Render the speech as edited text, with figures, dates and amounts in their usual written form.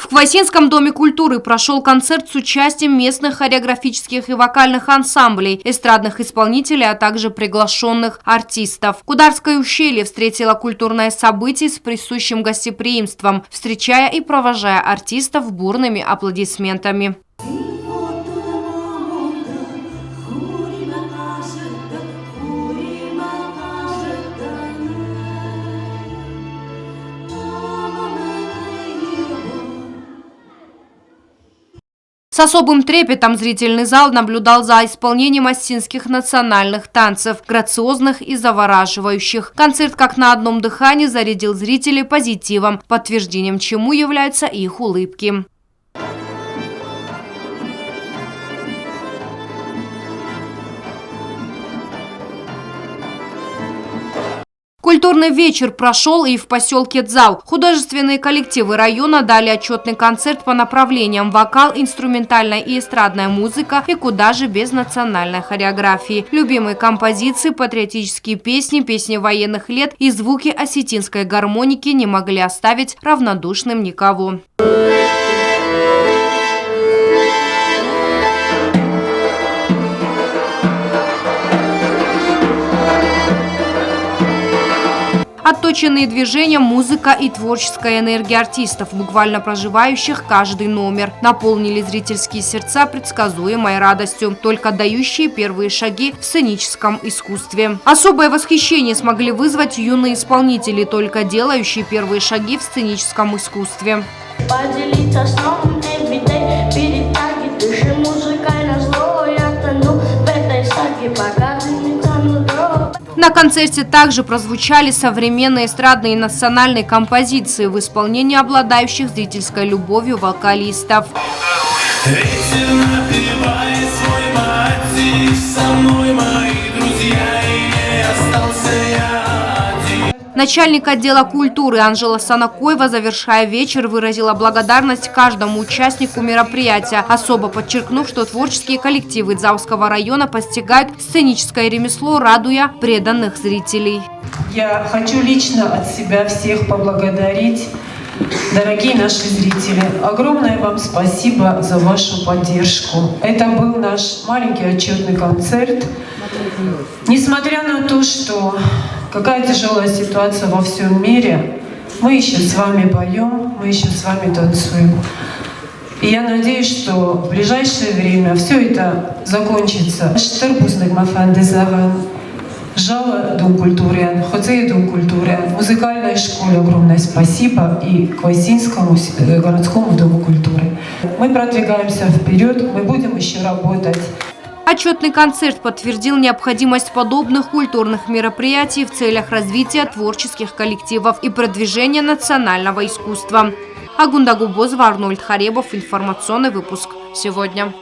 В Квасинском доме культуры прошел концерт с участием местных хореографических и вокальных ансамблей, эстрадных исполнителей, а также приглашенных артистов. Кударское ущелье встретило культурное событие с присущим гостеприимством, встречая и провожая артистов бурными аплодисментами. С особым трепетом зрительный зал наблюдал за исполнением осетинских национальных танцев, грациозных и завораживающих. Концерт как на одном дыхании зарядил зрителей позитивом, подтверждением чему являются их улыбки. Культурный вечер прошел и в поселке Дзал. Художественные коллективы района дали отчетный концерт по направлениям вокал, инструментальная и эстрадная музыка и куда же без национальной хореографии. Любимые композиции, патриотические песни, песни военных лет и звуки осетинской гармоники не могли оставить равнодушным никого. Отточенные движения, музыка и творческая энергия артистов, буквально проживающих каждый номер, наполнили зрительские сердца предсказуемой радостью, только дающие первые шаги в сценическом искусстве. Особое восхищение смогли вызвать юные исполнители, только делающие первые шаги в сценическом искусстве. Поделиться сном everyday, перетаги дыши музыкально зло, я тону в этой саге, пока ты не тону дров. На концерте также прозвучали современные эстрадные и национальные композиции в исполнении обладающих зрительской любовью вокалистов. Начальник отдела культуры Анжела Санакоева, завершая вечер, выразила благодарность каждому участнику мероприятия, особо подчеркнув, что творческие коллективы Дзалского района постигают сценическое ремесло, радуя преданных зрителей. Я хочу лично от себя всех поблагодарить, дорогие наши зрители. Огромное вам спасибо за вашу поддержку. Это был наш маленький отчетный концерт. Несмотря на то, что какая тяжелая ситуация во всем мире, мы еще с вами поем, мы еще с вами танцуем. И я надеюсь, что в ближайшее время все это закончится. Жала Дом культуры, Хоцея Дом культуры, музыкальной школе огромное спасибо и Квасинскому городскому Дому культуры. Мы продвигаемся вперед, мы будем еще работать. Отчетный концерт подтвердил необходимость подобных культурных мероприятий в целях развития творческих коллективов и продвижения национального искусства. Агунда Губозова, Арнольд Харебов. Информационный выпуск сегодня.